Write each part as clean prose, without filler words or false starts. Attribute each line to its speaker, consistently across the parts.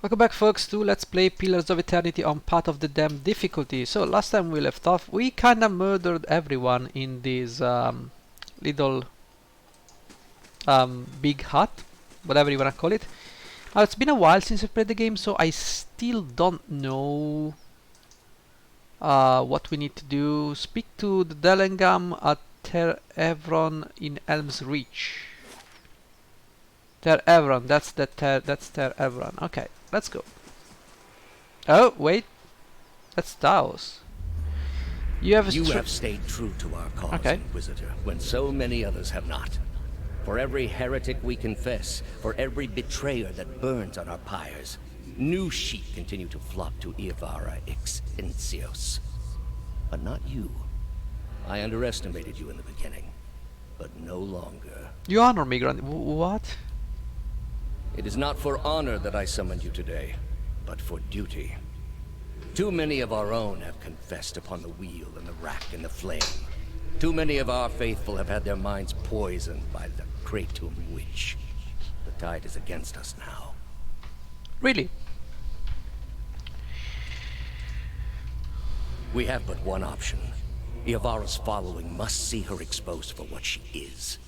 Speaker 1: Welcome back, folks, to Let's Play Pillars of Eternity on Path of the Damned difficulty. So last time we left off, we kinda murdered everyone in this little big hut, whatever you wanna call it. Now it's been a while since I played the game, so I still don't know what we need to do. Speak to the Delengam at Ter Evron in Elm's Reach. Ter Evron, that's Ter Evron. Okay, let's go. Oh, wait. That's Taos. You have
Speaker 2: stayed true to our cause,
Speaker 1: Okay.
Speaker 2: Inquisitor, when so many others have not. For every heretic we confess, for every betrayer that burns on our pyres, new sheep continue to flock to Iavara ex Incios. But not you. I underestimated you in the beginning, but no longer.
Speaker 1: You honor me, Grand. What?
Speaker 2: It is not for honor that I summoned you today, but for duty. Too many of our own have confessed upon the wheel and the rack and the flame. Too many of our faithful have had their minds poisoned by the Kratom witch. The tide is against us now.
Speaker 1: Really?
Speaker 2: We have but one option. Iavara's following must see her exposed for what she is.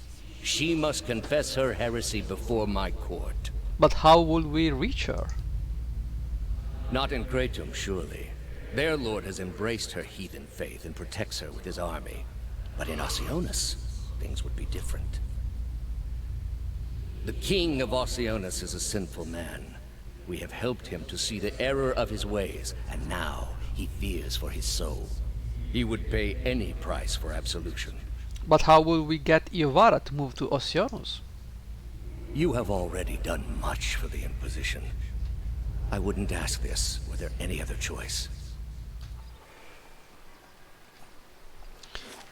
Speaker 2: She must confess her heresy before my court.
Speaker 1: But how will we reach her?
Speaker 2: Not in Kratom, surely. Their lord has embraced her heathen faith and protects her with his army. But in Oceanus, things would be different. The king of Oceanus is a sinful man. We have helped him to see the error of his ways, and now he fears for his soul. He would pay any price for absolution.
Speaker 1: But how will we get Iavara to move to Oceanus?
Speaker 2: You have already done much for the Inquisition. I wouldn't ask this were there any other choice.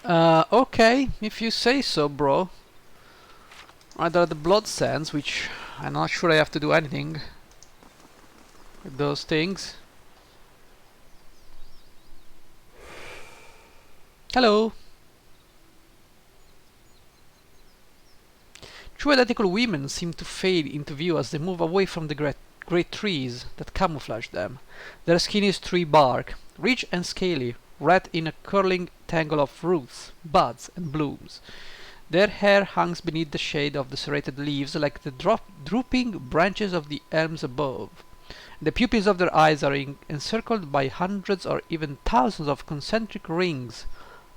Speaker 1: Okay, if you say so, bro. Right, there are the blood sands, which I'm not sure I have to do anything with those things. Hello. Two identical women seem to fade into view as they move away from the great trees that camouflage them. Their skin is tree bark, rich and scaly, wrapped in a curling tangle of roots, buds, and blooms. Their hair hangs beneath the shade of the serrated leaves like the drooping branches of the elms above. The pupils of their eyes are encircled by hundreds or even thousands of concentric rings,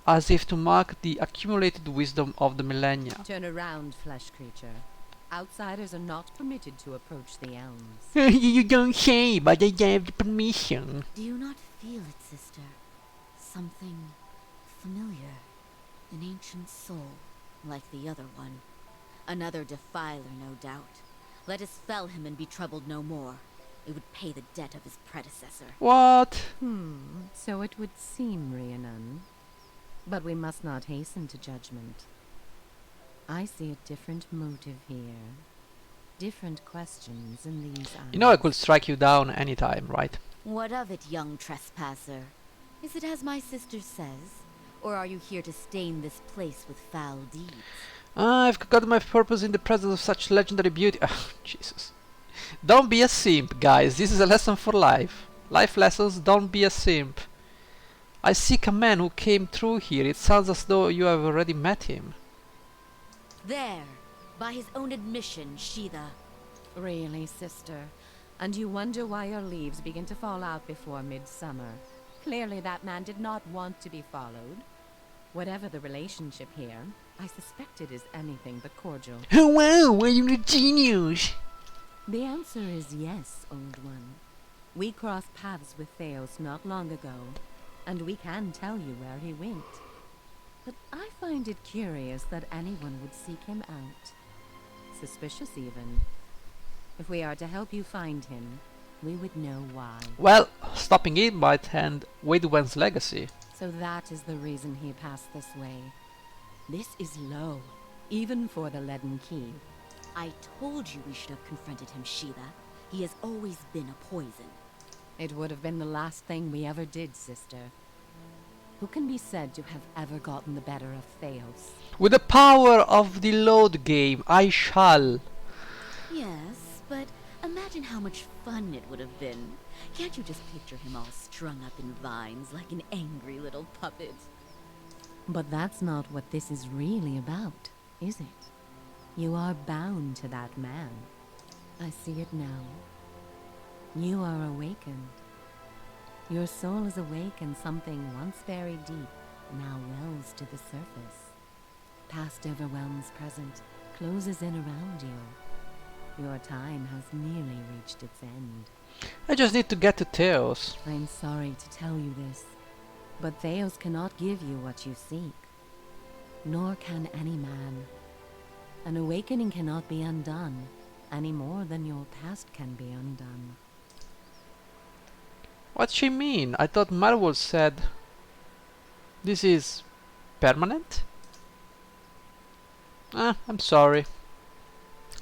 Speaker 1: as if to mark the accumulated wisdom of the millennia.
Speaker 3: Turn around, flesh creature. Outsiders are not permitted to approach the elms.
Speaker 1: You don't say, but I gave the permission.
Speaker 4: Do you not feel it, sister? Something familiar. An ancient soul, like the other one. Another defiler, no doubt. Let us fell him and be troubled no more. It would pay the debt of his predecessor.
Speaker 1: What?
Speaker 3: So it would seem, Rhiannon. But we must not hasten to judgment. I see a different motive here. Different questions in these eyes.
Speaker 1: You know I could strike you down anytime, right?
Speaker 4: What of it, young trespasser? Is it as my sister says? Or are you here to stain this place with foul deeds?
Speaker 1: I've forgotten my purpose in the presence of such legendary beauty. Oh, Jesus. Don't be a simp, guys. This is a lesson for life. Life lessons, don't be a simp. I seek a man who came through here. It sounds as though you have already met him.
Speaker 4: There, by his own admission, Sheetha.
Speaker 3: Really, sister? And you wonder why your leaves begin to fall out before midsummer. Clearly that man did not want to be followed. Whatever the relationship here, I suspect it is anything but cordial.
Speaker 1: Oh wow, are you a genius?
Speaker 3: The answer is yes, old one. We crossed paths with Theos not long ago, and we can tell you where he went. But I find it curious that anyone would seek him out. Suspicious, even. If we are to help you find him, we would know why.
Speaker 1: Well, stopping it might end Waidwen's legacy.
Speaker 3: So that is the reason he passed this way. This is low, even for the Leaden Key.
Speaker 4: I told you we should have confronted him, Sheetha. He has always been a poison.
Speaker 3: It would have been the last thing we ever did, sister. Who can be said to have ever gotten the better of Theos?
Speaker 1: With the power of the load game, I shall.
Speaker 4: Yes, but a matter Imagine how much fun it would have been. Can't you just picture him all strung up in vines like an angry little puppet?
Speaker 3: But that's not what this is really about, is it? You are bound to that man. I see it now. You are awakened. Your soul is awake, and something once buried deep now wells to the surface. Past overwhelms present, closes in around you. Your time has nearly reached its end.
Speaker 1: I just need to get to Theos.
Speaker 3: I'm sorry to tell you this, but Theos cannot give you what you seek. Nor can any man. An awakening cannot be undone, any more than your past can be undone.
Speaker 1: What she mean? I thought Marvel said this is permanent? I'm sorry.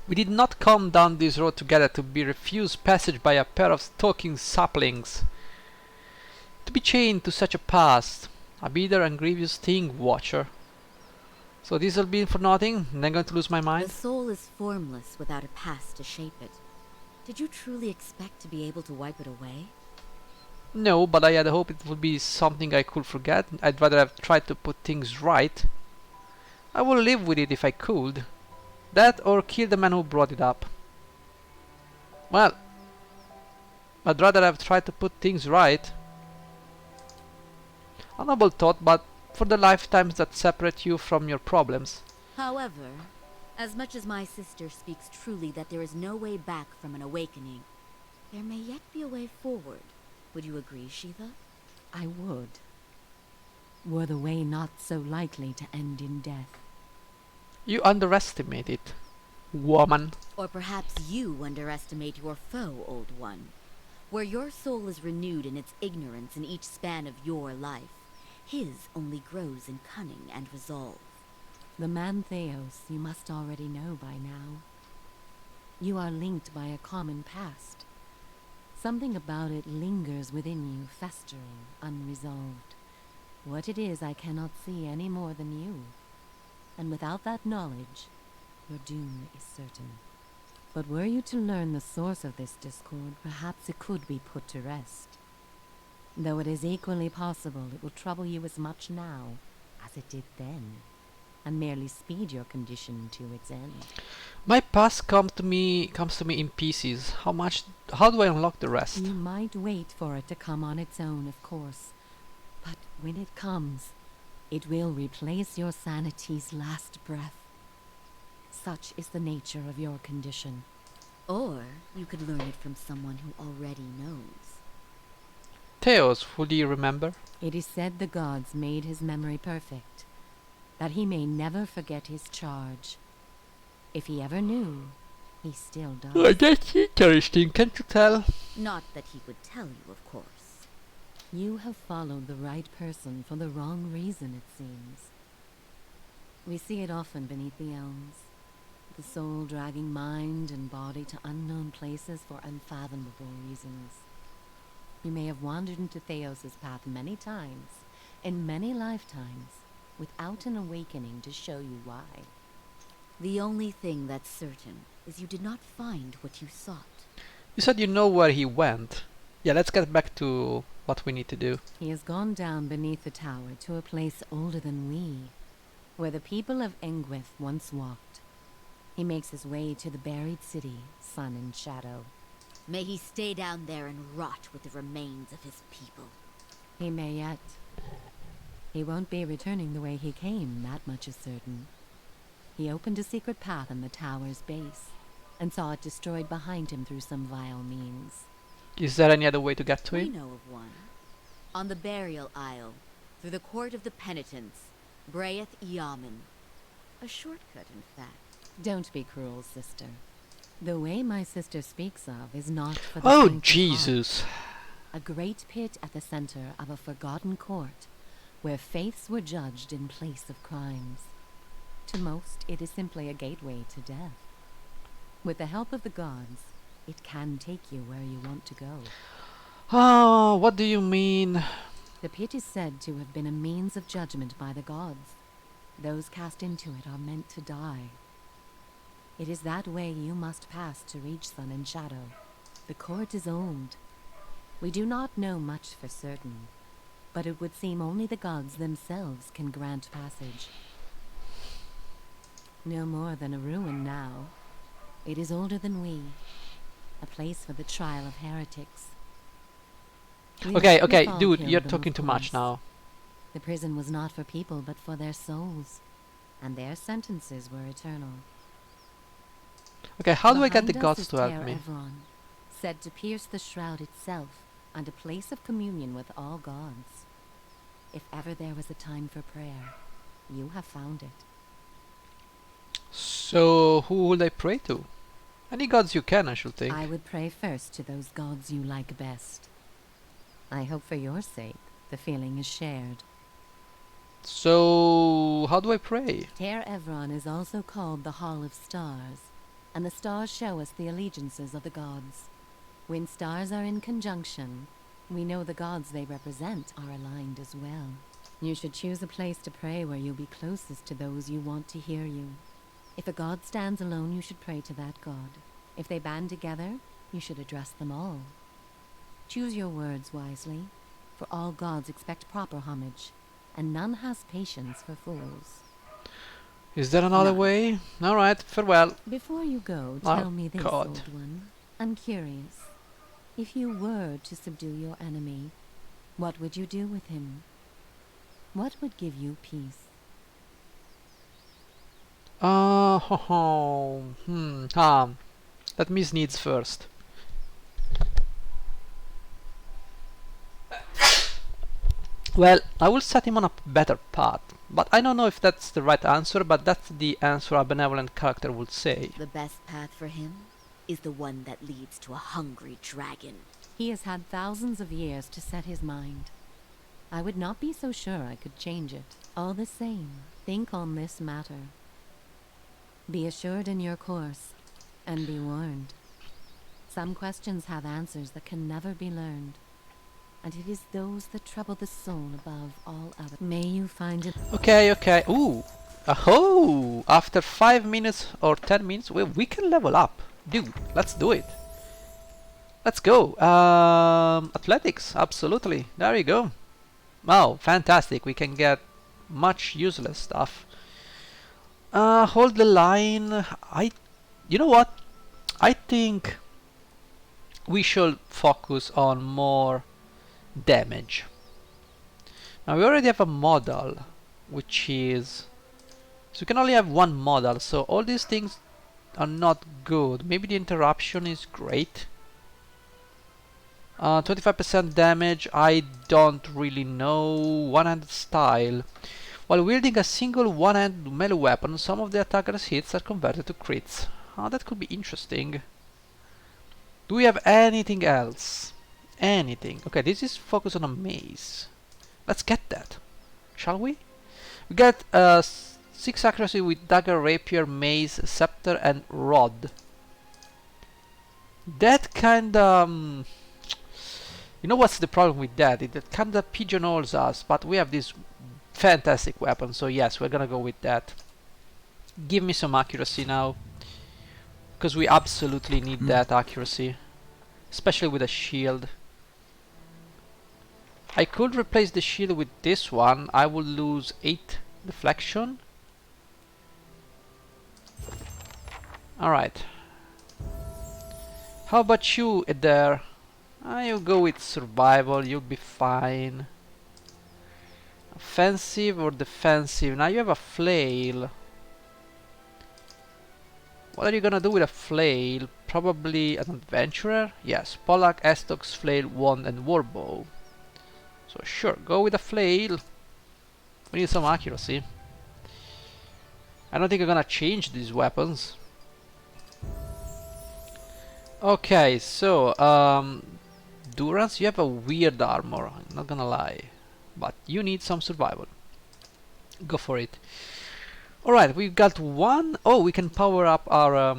Speaker 1: We did not come down this road together to be refused passage by a pair of stalking saplings. To be chained to such a past, a bitter and grievous thing, Watcher. So this'll be for nothing, and I'm going to lose my mind?
Speaker 4: The soul is formless without a past to shape it. Did you truly expect to be able to wipe it away?
Speaker 1: No, but I had hoped it would be something I could forget. I'd rather have tried to put things right. I would live with it if I could. That or kill the man who brought it up. Well, I'd rather have tried to put things right. A noble thought, but for the lifetimes that separate you from your problems.
Speaker 4: However, as much as my sister speaks truly that there is no way back from an awakening, there may yet be a way forward. Would you agree, Shiva?
Speaker 3: I would. Were the way not so likely to end in death.
Speaker 1: You underestimate it, woman.
Speaker 4: Or perhaps you underestimate your foe, old one. Where your soul is renewed in its ignorance in each span of your life, his only grows in cunning and resolve.
Speaker 3: The man Theos you must already know by now. You are linked by a common past. Something about it lingers within you, festering, unresolved. What it is I cannot see any more than you. And without that knowledge, your doom is certain. But were you to learn the source of this discord, perhaps it could be put to rest. Though it is equally possible it will trouble you as much now as it did then, and merely speed your condition to its end.
Speaker 1: My past comes to me in pieces. How do I unlock the rest?
Speaker 3: You might wait for it to come on its own, of course. But when it comes, it will replace your sanity's last breath. Such is the nature of your condition.
Speaker 4: Or you could learn it from someone who already knows.
Speaker 1: Theos, would you remember?
Speaker 3: It is said the gods made his memory perfect, that he may never forget his charge. If he ever knew, he still does.
Speaker 1: Oh, that's interesting, can't you tell?
Speaker 4: Not that he would tell you, of course.
Speaker 3: You have followed the right person for the wrong reason, it seems. We see it often beneath the elms. The soul dragging mind and body to unknown places for unfathomable reasons. You may have wandered into Theos's path many times, in many lifetimes, without an awakening to show you why.
Speaker 4: The only thing that's certain is you did not find what you sought.
Speaker 1: You said you know where he went. Yeah, let's get back to what we need to do.
Speaker 3: He has gone down beneath the tower to a place older than we, where the people of Engwith once walked. He makes his way to the buried city, Sun and Shadow.
Speaker 4: May he stay down there and rot with the remains of his people.
Speaker 3: He may yet. He won't be returning the way he came, that much is certain. He opened a secret path in the tower's base, and saw it destroyed behind him through some vile means.
Speaker 1: Is there any other way to get to
Speaker 4: We
Speaker 1: him?
Speaker 4: know of one. On the burial isle, through the court of the penitents, Braeth Yaman. A shortcut, in fact.
Speaker 3: Don't be cruel, sister. The way my sister speaks of is not for the
Speaker 1: Oh,
Speaker 3: faint of
Speaker 1: Jesus.
Speaker 3: heart. A great pit at the center of a forgotten court, where faiths were judged in place of crimes. To most, it is simply a gateway to death. With the help of the gods, it can take you where you want to go.
Speaker 1: Oh, what do you mean?
Speaker 3: The pit is said to have been a means of judgment by the gods. Those cast into it are meant to die. It is that way you must pass to reach Sun and Shadow. The court is old. We do not know much for certain, but it would seem only the gods themselves can grant passage. No more than a ruin now. It is older than we. A place for the trial of heretics. We
Speaker 1: Okay,
Speaker 3: have all
Speaker 1: dude,
Speaker 3: killed
Speaker 1: you're
Speaker 3: them,
Speaker 1: talking
Speaker 3: of
Speaker 1: too much
Speaker 3: course.
Speaker 1: now.
Speaker 3: The prison was not for people, but for their souls. And their sentences were eternal.
Speaker 1: Okay, how do I get the
Speaker 3: Behind us
Speaker 1: gods
Speaker 3: is
Speaker 1: to help
Speaker 3: Ter
Speaker 1: me?
Speaker 3: Evron, said to pierce the shroud itself, and a place of communion with all gods. If ever there was a time for prayer, you have found it.
Speaker 1: So, who would I pray to? Any gods you can, I should think.
Speaker 3: I would pray first to those gods you like best. I hope for your sake the feeling is shared.
Speaker 1: So, how do I pray?
Speaker 3: Ter Evron is also called the Hall of Stars, and the stars show us the allegiances of the gods. When stars are in conjunction, we know the gods they represent are aligned as well. You should choose a place to pray where you'll be closest to those you want to hear you. If a god stands alone, you should pray to that god. If they band together, you should address them all. Choose your words wisely, for all gods expect proper homage, and none has patience for fools.
Speaker 1: Is there another
Speaker 3: None.
Speaker 1: way? Alright, farewell.
Speaker 3: Before you go,
Speaker 1: Oh,
Speaker 3: tell me this,
Speaker 1: God.
Speaker 3: old one. I'm curious. If you were to subdue your enemy, what would you do with him? What would give you peace?
Speaker 1: Let me sneeze first. Well, I will set him on a better path, but I don't know if that's the right answer, but that's the answer a benevolent character would say.
Speaker 4: The best path for him is the one that leads to a hungry dragon.
Speaker 3: He has had thousands of years to set his mind. I would not be so sure I could change it. All the same, think on this matter. Be assured in your course, and be warned. Some questions have answers that can never be learned, and it is those that trouble the soul above all others. May you find it.
Speaker 1: Okay, okay. Ooh! Oh! After 5 minutes or 10 minutes, we can level up. Dude, let's do it. Let's go. Athletics, absolutely. There you go. Wow, fantastic. We can get much useless stuff. Hold the line. You know what? I think we should focus on more damage. Now we already have a model, which is... So we can only have one model, so all these things are not good. Maybe the interruption is great. 25% damage, I don't really know. One-handed style. While wielding a single one-handed melee weapon, some of the attacker's hits are converted to crits. That could be interesting. Do we have anything else? Anything? Okay, this is focused on a maze. Let's get that, shall we? We get 6 accuracy with dagger, rapier, mace, scepter, and rod. That kinda... you know what's the problem with that? It kinda pigeonholes us, but we have this fantastic weapon, so yes, we're gonna go with that. Give me some accuracy now, because we absolutely need that accuracy, especially with a shield. I could replace the shield with this one. I would lose 8 deflection. Alright. How about you, Eder? You go with survival, you'll be fine. Offensive or defensive? Now you have a flail. What are you gonna do with a flail? Probably an adventurer? Yes, Pollack, Estox, Flail, Wand, and Warbow. So sure, go with a flail. We need some accuracy. I don't think I'm gonna change these weapons. Okay, so Durance, you have a weird armor, I'm not gonna lie. But you need some survival. Go for it. Alright, we've got one. Oh, we can power up our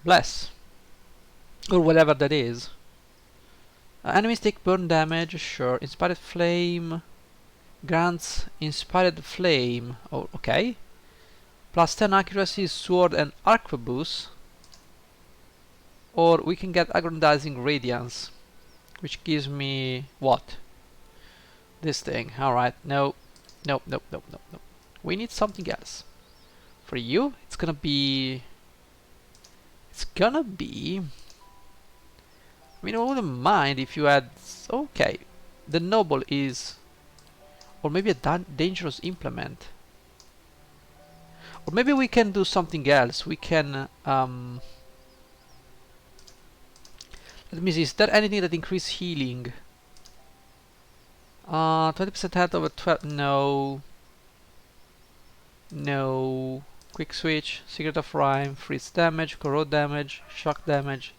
Speaker 1: bless. Or whatever that is. Enemies take burn damage, sure. Inspired flame grants inspired flame. Oh, okay. Plus 10 accuracy, sword and arquebus. or we can get Aggrandizing Radiance, which gives me what? This thing. Alright, no. Nope, nope, nope, nope, nope. We need something else. For you, it's gonna be... I mean, I wouldn't mind if you had... Okay, the noble is... Or maybe a dangerous implement. Or maybe we can do something else. We can... Let me see, is there anything that increases healing? 20% health over 12... No. No. Quick switch, Secret of Rhyme, freeze damage, corrode damage, shock damage,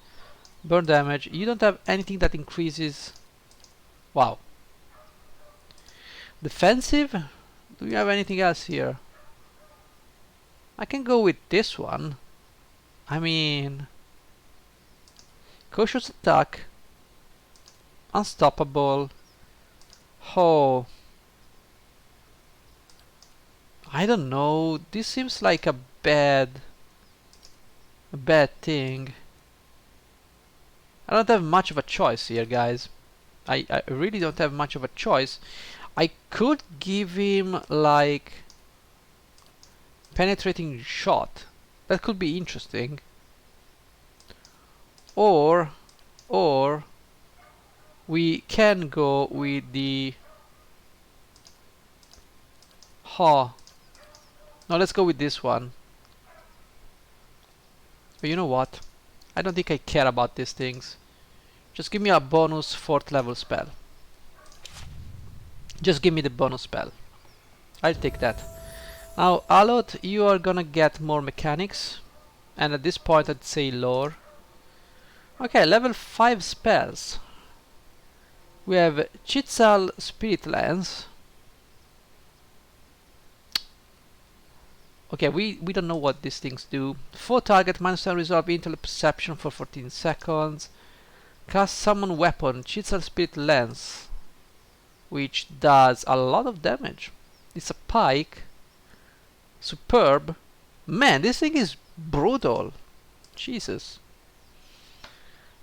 Speaker 1: burn damage. You don't have anything that increases... Wow. Defensive? Do you have anything else here? I can go with this one. I mean... Cautious attack. Unstoppable. Oh. I don't know. This seems like a bad thing. I don't have much of a choice here, guys. I really don't have much of a choice. I could give him like penetrating shot. That could be interesting. Or we can go with the no, let's go with this one. But you know what? I don't think I care about these things. Just give me a bonus 4th level spell. Just give me the bonus spell. I'll take that. Now, Alot, you are gonna get more mechanics. And at this point I'd say lore. Okay, level 5 spells. We have Chitzal Spirit Lance. Okay, we don't know what these things do. 4 target, -10 resolve intellect perception for 14 seconds. Cast summon weapon, Chitzal Spirit Lance, which does a lot of damage. It's a pike. Superb. Man, this thing is brutal. Jesus.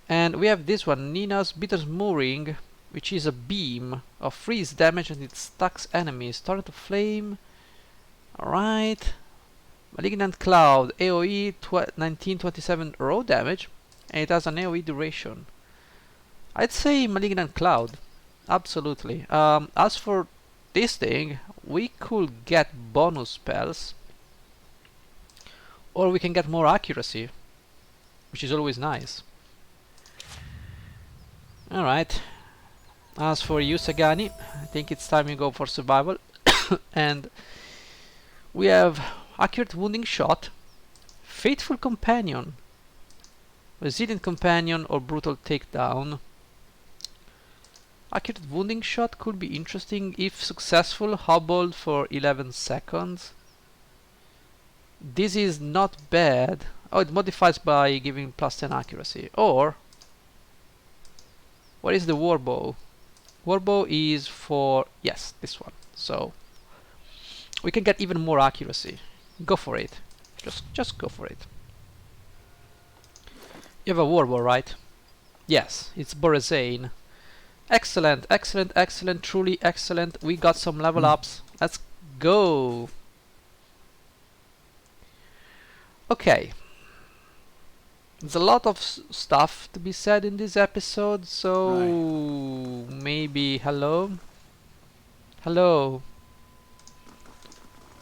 Speaker 1: And we have this one, Nina's Bitter Mooring, which is a beam of freeze damage and it stacks enemies. Torrent of Flame. Alright. Malignant Cloud, AoE 1927 raw damage, and it has an AoE duration. I'd say Malignant Cloud. Absolutely. As for this thing, we could get bonus spells. Or we can get more accuracy, which is always nice. Alright. As for you, Sagani, I think it's time you go for survival. And we have Accurate Wounding Shot, Faithful Companion, Resilient Companion, or Brutal Takedown. Accurate Wounding Shot could be interesting if successful, hobbled for 11 seconds. This is not bad. Oh, it modifies by giving +10 accuracy. Or, what is the Warbow? Warbow is for, yes, this one. So, we can get even more accuracy. Go for it. Just go for it. You have a Warbow, right? Yes, it's Borazane. Excellent, excellent, excellent, truly excellent. We got some level ups. Let's go. Okay. There's a lot of stuff to be said in this episode, so maybe hello? Hello.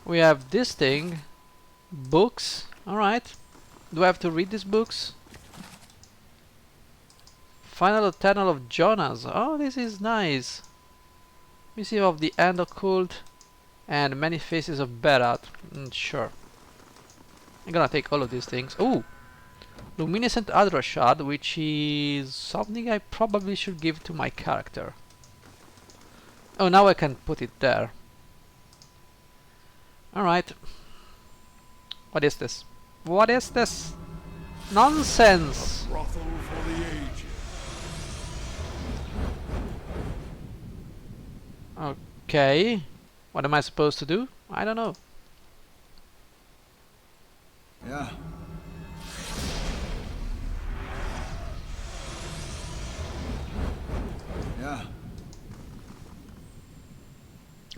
Speaker 1: We have this thing. Books. Alright. Do I have to read these books? Final Eternal of Jonas. Oh, this is nice. Museum of the End Occult and Many Faces of Berat. Sure. I'm gonna take all of these things. Ooh! Luminescent Adrashad, which is something I probably should give to my character. Oh, now I can put it there. Alright. What is this? What is this? Nonsense!
Speaker 5: A brothel for the ages.
Speaker 1: Okay. What am I supposed to do? I don't know.
Speaker 5: Yeah.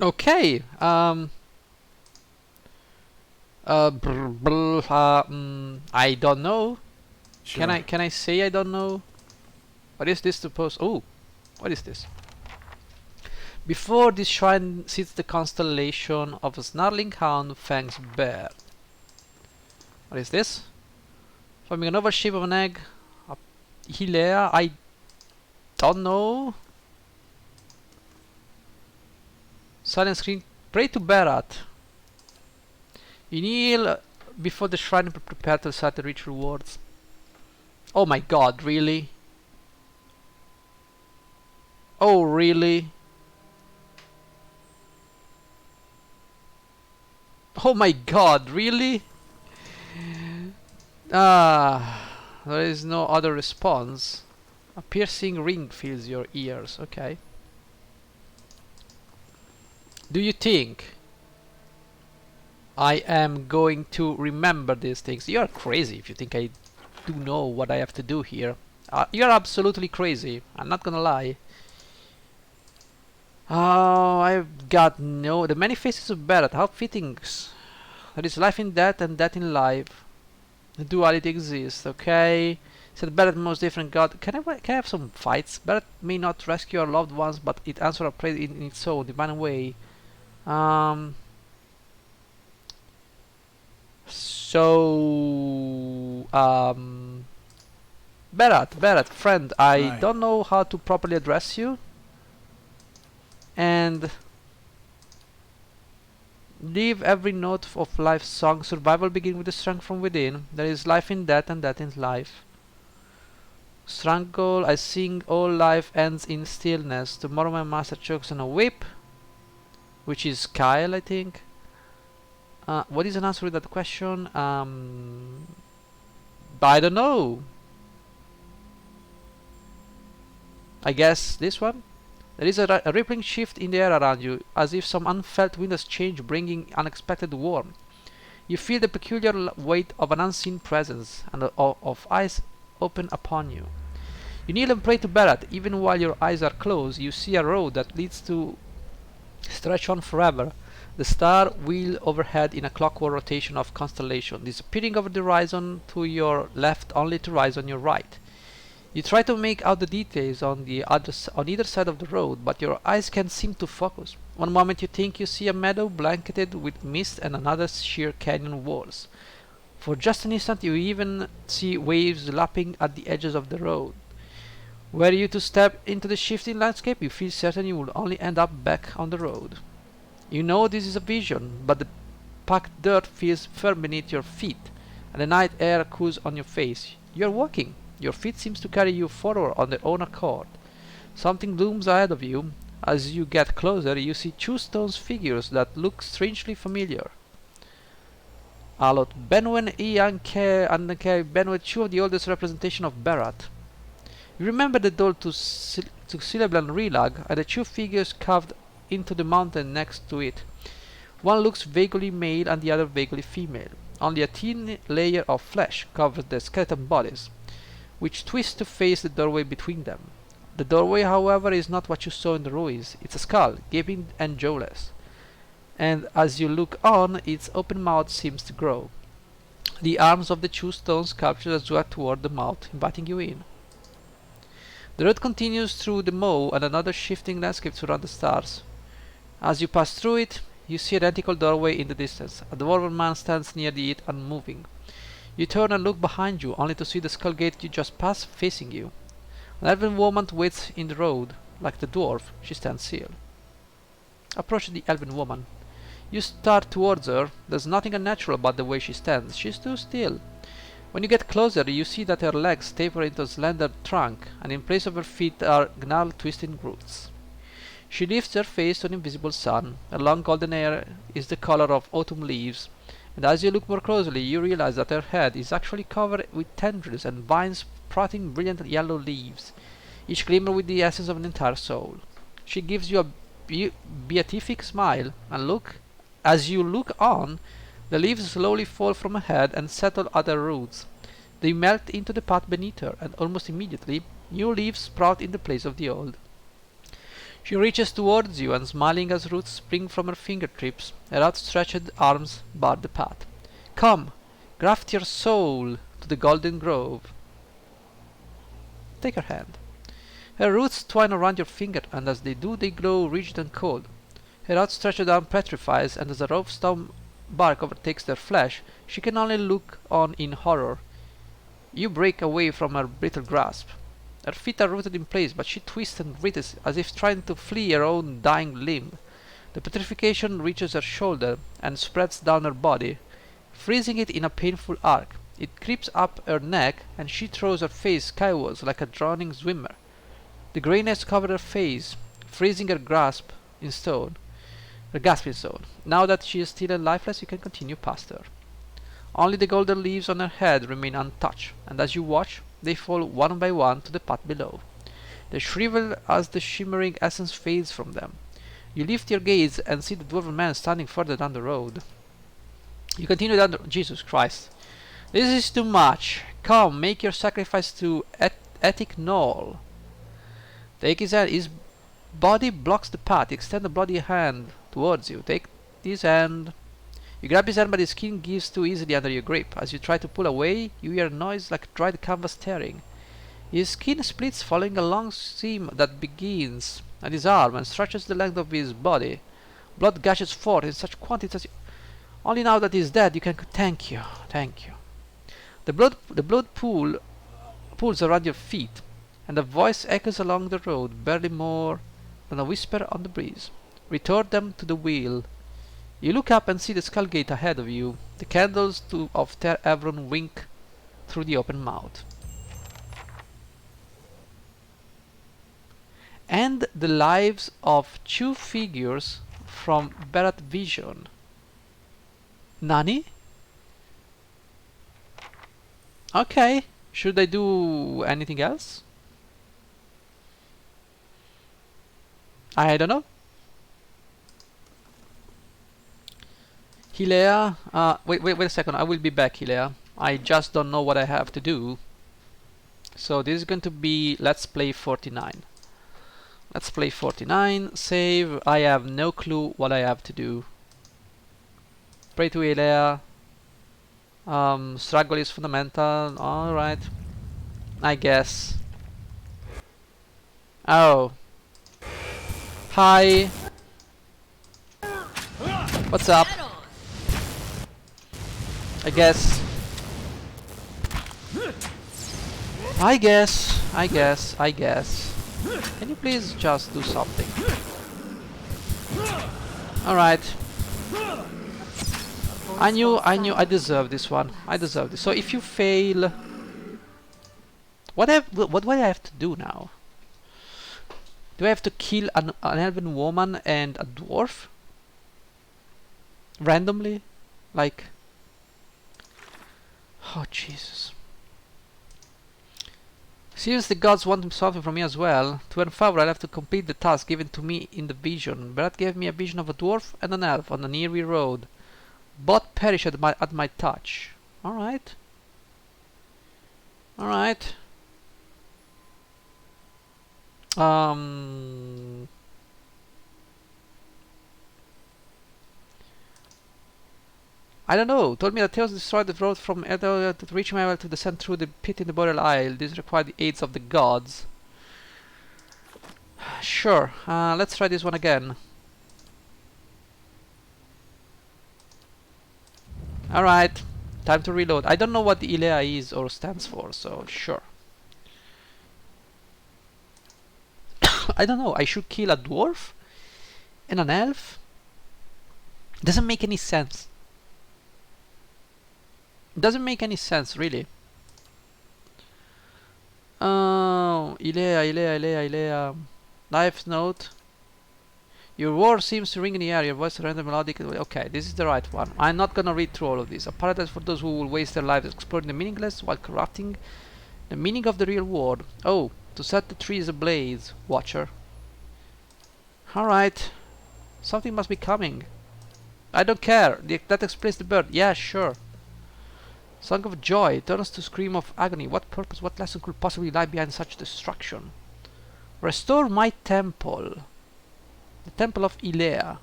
Speaker 1: Okay. I don't know.
Speaker 5: Sure.
Speaker 1: Can I say I don't know? What is this supposed? Oh, what is this? Before this shrine sits the constellation of a snarling hound fangs bear. What is this? Forming an oval shape of an egg. A hilea. I don't know. Silent screen. Pray to Berat. You kneel before the shrine and prepare to recite the rich rewards. Oh my god, really? Oh, really? Oh my god, really? There is no other response. A piercing ring fills your ears, okay. Do you think I am going to remember these things? You're crazy if you think I do know what I have to do here. You're absolutely crazy, I'm not gonna lie. Oh, I've got no... The many faces of Barrett, how fitting. There is life in death and death in life. The duality exists, okay? Said Barrett, most different god. Can I have some fights? Barrett may not rescue our loved ones, but it answers our prayer in its own divine way. Barrett, friend, I
Speaker 5: Right.
Speaker 1: don't know how to properly address you. And leave every note of life's song. Survival begins with the strength from within. There is life in death and death in life. Strangle, I sing all life ends in stillness. Tomorrow my master chokes on a whip, which is Kyle, I think. What is an answer to that question? I don't know. I guess this one? There is a rippling shift in the air around you, as if some unfelt wind has changed, bringing unexpected warmth. You feel the peculiar weight of an unseen presence, and of eyes open upon you. You kneel and pray to Barrett. Even while your eyes are closed, you see a road that leads to stretch on forever. The star wheel overhead in a clockwork rotation of constellation, disappearing over the horizon to your left, only to rise on your right. You try to make out the details on either side of the road, but your eyes can't seem to focus. One moment you think you see a meadow blanketed with mist, and another sheer canyon walls. For just an instant you even see waves lapping at the edges of the road. Were you to step into the shifting landscape, you feel certain you will only end up back on the road. You know this is a vision, but the packed dirt feels firm beneath your feet, and the night air cools on your face. You are walking. Your feet seem to carry you forward on their own accord. Something looms ahead of you. As you get closer, you see two stone figures that look strangely familiar. Alot Benwen Ianke and Benwen, two of the oldest representation of Berat. You remember the door to Sileblan Relag and the two figures carved into the mountain next to it. One looks vaguely male and the other vaguely female. Only a thin layer of flesh covers their skeleton bodies, which twist to face the doorway between them. The doorway, however, is not what you saw in the ruins. It's a skull, gaping and jawless. And as you look on, its open mouth seems to grow. The arms of the two stone sculptures swept toward the mouth, inviting you in. The road continues through the mow and another shifting landscape surround the stars. As you pass through it, you see an identical doorway in the distance. A dwarven man stands near it, unmoving. You turn and look behind you, only to see the skull gate you just passed facing you. An elven woman waits in the road. Like the dwarf, she stands still. Approach the elven woman. You start towards her. There's nothing unnatural about the way she stands. She's too still. When you get closer, you see that her legs taper into a slender trunk, and in place of her feet are gnarled, twisting roots. She lifts her face to an invisible sun. Her long golden hair is the color of autumn leaves, and as you look more closely, you realize that her head is actually covered with tendrils and vines sprouting brilliant yellow leaves, each glimmer with the essence of an entire soul. She gives you a beatific smile, and as you look on, the leaves slowly fall from her head and settle at her roots. They melt into the path beneath her, and almost immediately, new leaves sprout in the place of the old. She reaches towards you, and smiling as roots spring from her fingertips, her outstretched arms bar the path. Come, graft your soul to the golden grove. Take her hand. Her roots twine around your finger, and as they do, they glow rigid and cold. Her outstretched arm petrifies, and as the rough stone bark overtakes their flesh, she can only look on in horror. You break away from her brittle grasp. Her feet are rooted in place, but she twists and wriggles as if trying to flee her own dying limb. The petrification reaches her shoulder and spreads down her body, freezing it in a painful arc. It creeps up her neck, and she throws her face skywards like a drowning swimmer. The greyness covers her face, freezing her grasp in stone. Her gasp in stone. Now that she is still and lifeless, you can continue past her. Only the golden leaves on her head remain untouched, and as you watch, they fall one by one to the path below. They shrivel as the shimmering essence fades from them. You lift your gaze and see the dwarven man standing further down the road. You continue down the... Jesus Christ. This is too much. Come, make your sacrifice to Ethic Knoll. Take his hand. His body blocks the path. Extend a bloody hand towards you. Take his hand. You grab his hand, but his skin gives too easily under your grip. As you try to pull away, you hear a noise like dried canvas tearing. His skin splits, following a long seam that begins at his arm and stretches the length of his body. Blood gushes forth in such quantities. Only now that he's dead, you can... Thank you. The blood pools around your feet, and a voice echoes along the road, barely more than a whisper on the breeze. Return them to the wheel. You look up and see the skull gate ahead of you. The candles of Ter Evron wink through the open mouth. And the lives of 2 figures from Berat Vision. Nani? Okay. Should I do anything else? I don't know. Hilea, wait a second, I will be back, Hilea. I just don't know what I have to do. So this is going to be Let's Play 49. Let's Play 49, save. I have no clue what I have to do. Pray to Hilea. Struggle is fundamental, alright. I guess. Oh. Hi. What's up? I guess. Can you please just do something? Alright. I knew I deserve this one. I deserve this. So if you fail... What do I have to do now? Do I have to kill an elven woman and a dwarf? Randomly? Like... Oh, Jesus. Since the gods want something from me as well, to earn favor I'll have to complete the task given to me in the vision. Berat gave me a vision of a dwarf and an elf on a nearby road. Both perish at my touch. Alright. Alright. I don't know. Told me that Theos destroyed the road from Edo to reach my well to descend through the pit in the Boreal Isle. This required the aids of the gods. Sure. Let's try this one again. Alright. Time to reload. I don't know what the Ilea is or stands for, so sure. I don't know. I should kill a dwarf? And an elf? Doesn't make any sense. Doesn't make any sense, really. Oh, Ilea. Life note. Your word seems to ring in the air. Your voice random melodic. Okay, this is the right one. I'm not gonna read through all of this. A paradise for those who will waste their lives exploring the meaningless while corrupting the meaning of the real world. Oh, to set the trees ablaze, Watcher. Alright. Something must be coming. I don't care. That explains the bird. Yeah, sure. Song of joy turns to scream of agony. What purpose, what lesson could possibly lie behind such destruction? Restore my temple. The Temple of Ilea.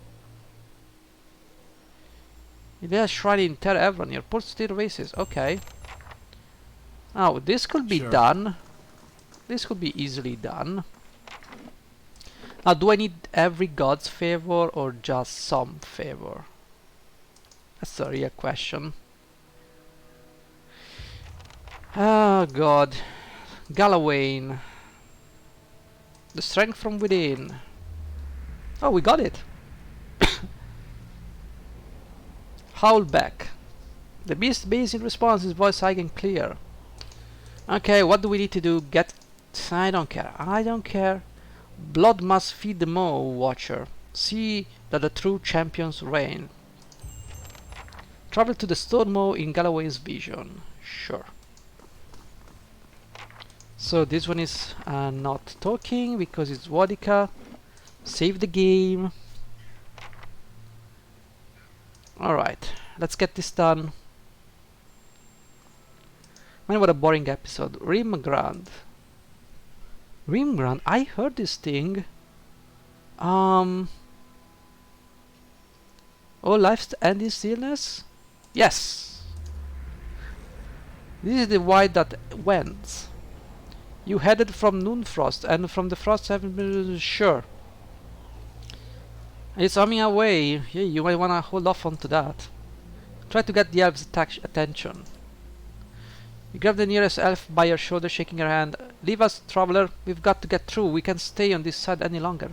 Speaker 1: Ilea Shrine in Terra Evron near Port Steel Races. Okay. Oh, this could be done. This could be easily done. Now, do I need every god's favor or just some favor? That's a real question. Oh god. Galawain. The strength from within. Oh, we got it. Howlback. The beast basic response is voice and clear. Okay, what do we need to do? Get... I don't care. I don't care. Blood must feed the Maw Watcher. See that the true champions reign. Travel to the Stone Maw in Galawain's vision. Sure. So this one is not talking because it's Vodika. Save the game. Alright, let's get this done. Man, what a boring episode. Rimgrand. Rimgrand, I heard this thing. Oh, life's end in stillness? Yes! This is the wide that went. You headed from Noonfrost, and from the Frost haven't been sure. It's humming away. Yeah, you might wanna hold off onto that. Try to get the elf's attention. You grab the nearest elf by your shoulder, shaking her hand. Leave us, traveler. We've got to get through. We can't stay on this side any longer.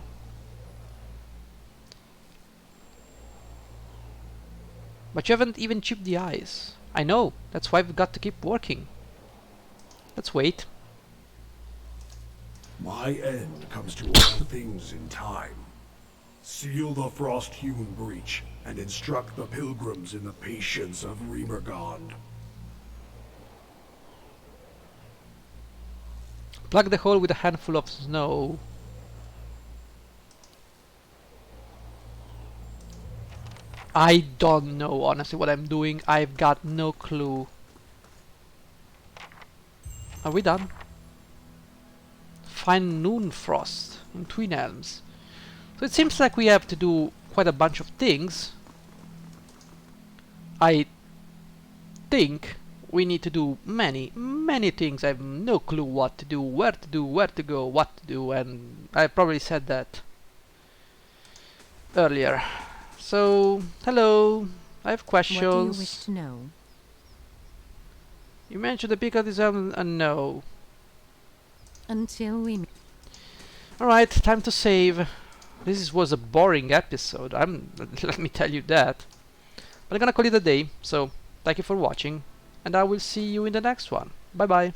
Speaker 1: But you haven't even chipped the ice. I know. That's why we've got to keep working. Let's wait.
Speaker 5: My end comes to all things in time. Seal the frost-hewn breach and instruct the pilgrims in the patience of Rimgrand.
Speaker 1: Plug the hole with a handful of snow. I don't know honestly what I'm doing. I've got no clue. Are we done? Find Noonfrost in Twin Elms. So it seems like we have to do quite a bunch of things. I think we need to do many things. I have no clue what to do, where to do, where to go, what to do, and I probably said that earlier. So, hello, I have questions.
Speaker 3: What do you wish to know?
Speaker 1: You mentioned the peak of this island, no.
Speaker 3: Until we meet.
Speaker 1: Alright, time to save. This was a boring episode, let me tell you that. But I'm gonna call it a day, so thank you for watching, and I will see you in the next one. Bye bye.